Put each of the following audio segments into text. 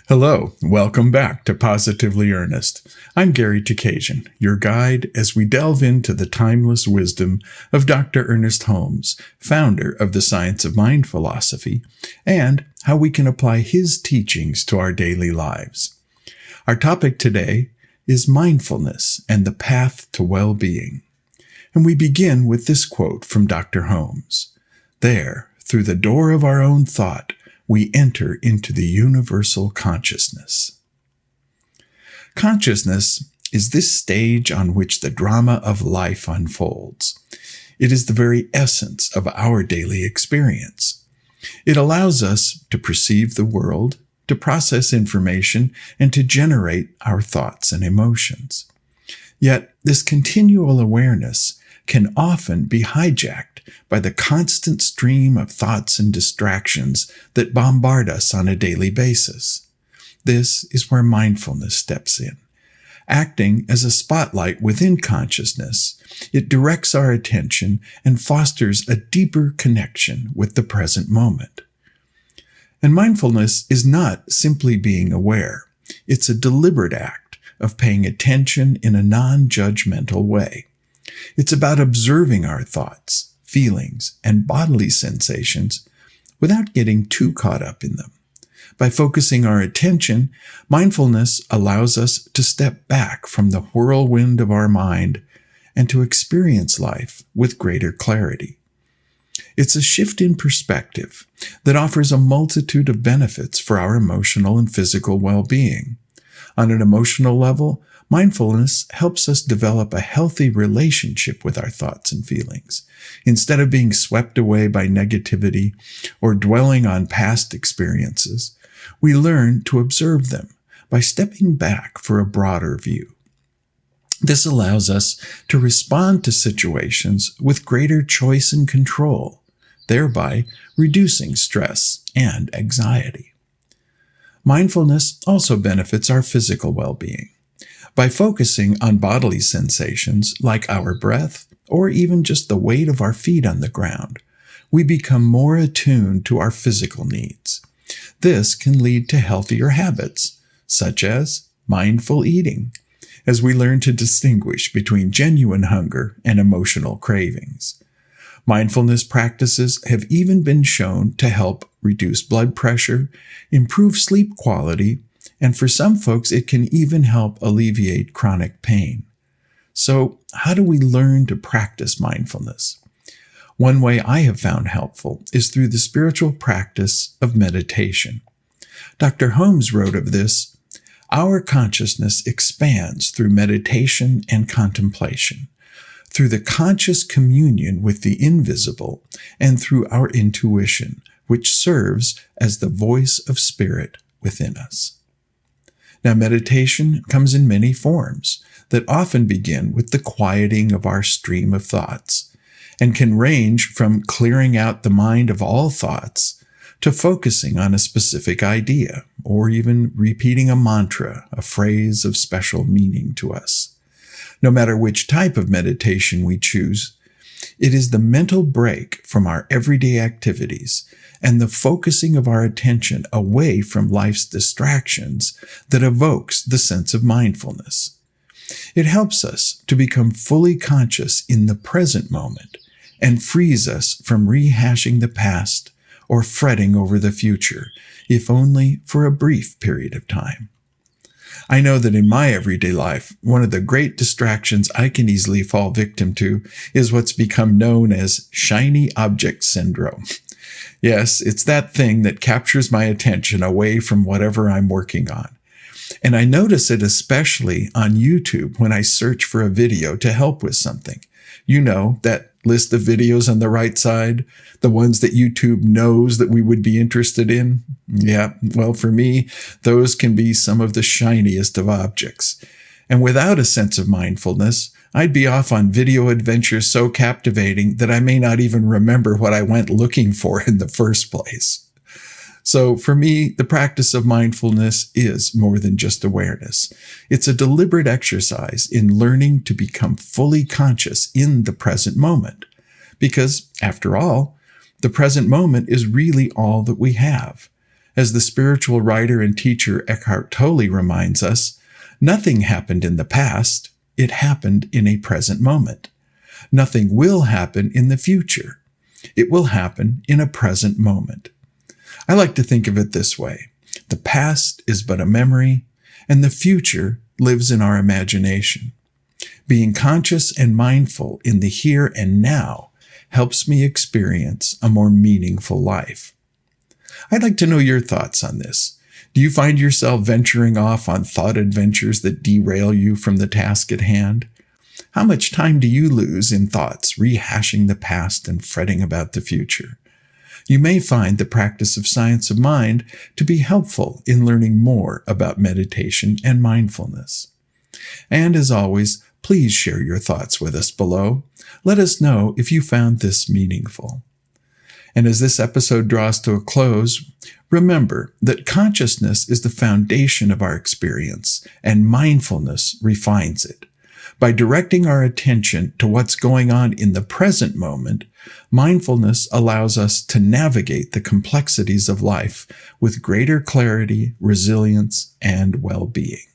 Hello, welcome back to Positively Ernest. I'm Gary Takesian, your guide as we delve into the timeless wisdom of Dr. Ernest Holmes, founder of the Science of Mind philosophy, and how we can apply his teachings to our daily lives. Our topic today is mindfulness and the path to well-being. And we begin with this quote from Dr. Holmes. There, through the door of our own thought, we enter into the universal consciousness. Consciousness is this stage on which the drama of life unfolds. It is the very essence of our daily experience. It allows us to perceive the world, to process information, and to generate our thoughts and emotions. Yet, this continual awareness can often be hijacked by the constant stream of thoughts and distractions that bombard us on a daily basis. This is where mindfulness steps in. Acting as a spotlight within consciousness, it directs our attention and fosters a deeper connection with the present moment. And mindfulness is not simply being aware. It's a deliberate act of paying attention in a non-judgmental way. It's about observing our thoughts, feelings, and bodily sensations without getting too caught up in them. By focusing our attention, mindfulness allows us to step back from the whirlwind of our mind and to experience life with greater clarity. It's a shift in perspective that offers a multitude of benefits for our emotional and physical well-being. On an emotional level, mindfulness helps us develop a healthy relationship with our thoughts and feelings. Instead of being swept away by negativity or dwelling on past experiences, we learn to observe them by stepping back for a broader view. This allows us to respond to situations with greater choice and control, thereby reducing stress and anxiety. Mindfulness also benefits our physical well-being. By focusing on bodily sensations like our breath or even just the weight of our feet on the ground, we become more attuned to our physical needs. This can lead to healthier habits, such as mindful eating, as we learn to distinguish between genuine hunger and emotional cravings. Mindfulness practices have even been shown to help reduce blood pressure, improve sleep quality, and for some folks, it can even help alleviate chronic pain. So, how do we learn to practice mindfulness? One way I have found helpful is through the spiritual practice of meditation. Dr. Holmes wrote of this, "Our consciousness expands through meditation and contemplation, through the conscious communion with the invisible, and through our intuition, which serves as the voice of spirit within us." Now, meditation comes in many forms that often begin with the quieting of our stream of thoughts and can range from clearing out the mind of all thoughts to focusing on a specific idea or even repeating a mantra, a phrase of special meaning to us. No matter which type of meditation we choose, it is the mental break from our everyday activities and the focusing of our attention away from life's distractions that evokes the sense of mindfulness. It helps us to become fully conscious in the present moment and frees us from rehashing the past or fretting over the future, if only for a brief period of time. I know that in my everyday life, one of the great distractions I can easily fall victim to is what's become known as shiny object syndrome. Yes, it's that thing that captures my attention away from whatever I'm working on. And I notice it especially on YouTube when I search for a video to help with something. You know, that list of videos on the right side, the ones that YouTube knows that we would be interested in. Yeah, well, for me, those can be some of the shiniest of objects. And without a sense of mindfulness, I'd be off on video adventures so captivating that I may not even remember what I went looking for in the first place. So for me, the practice of mindfulness is more than just awareness. It's a deliberate exercise in learning to become fully conscious in the present moment. Because, after all, the present moment is really all that we have. As the spiritual writer and teacher Eckhart Tolle reminds us, nothing happened in the past, it happened in a present moment. Nothing will happen in the future. It will happen in a present moment. I like to think of it this way. The past is but a memory, and the future lives in our imagination. Being conscious and mindful in the here and now helps me experience a more meaningful life. I'd like to know your thoughts on this. Do you find yourself venturing off on thought adventures that derail you from the task at hand? How much time do you lose in thoughts rehashing the past and fretting about the future? You may find the practice of science of mind to be helpful in learning more about meditation and mindfulness. And as always, please share your thoughts with us below. Let us know if you found this meaningful. And as this episode draws to a close, remember that consciousness is the foundation of our experience, and mindfulness refines it. By directing our attention to what's going on in the present moment, mindfulness allows us to navigate the complexities of life with greater clarity, resilience, and well-being.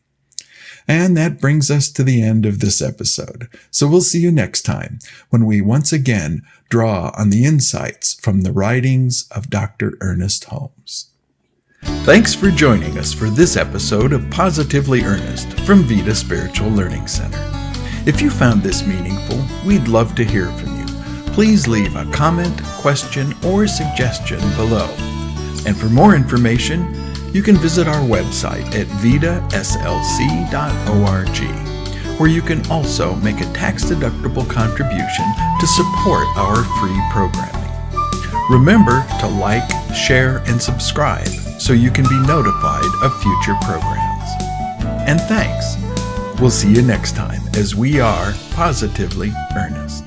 And that brings us to the end of this episode. So we'll see you next time when we once again draw on the insights from the writings of Dr. Ernest Holmes. Thanks for joining us for this episode of Positively Ernest from Vita Spiritual Learning Center. If you found this meaningful, we'd love to hear from you. Please leave a comment, question, or suggestion below. And for more information, you can visit our website at vitaslc.org, where you can also make a tax-deductible contribution to support our free programming. Remember to like, share, and subscribe so you can be notified of future programs. And thanks. We'll see you next time as we are Positively Ernest.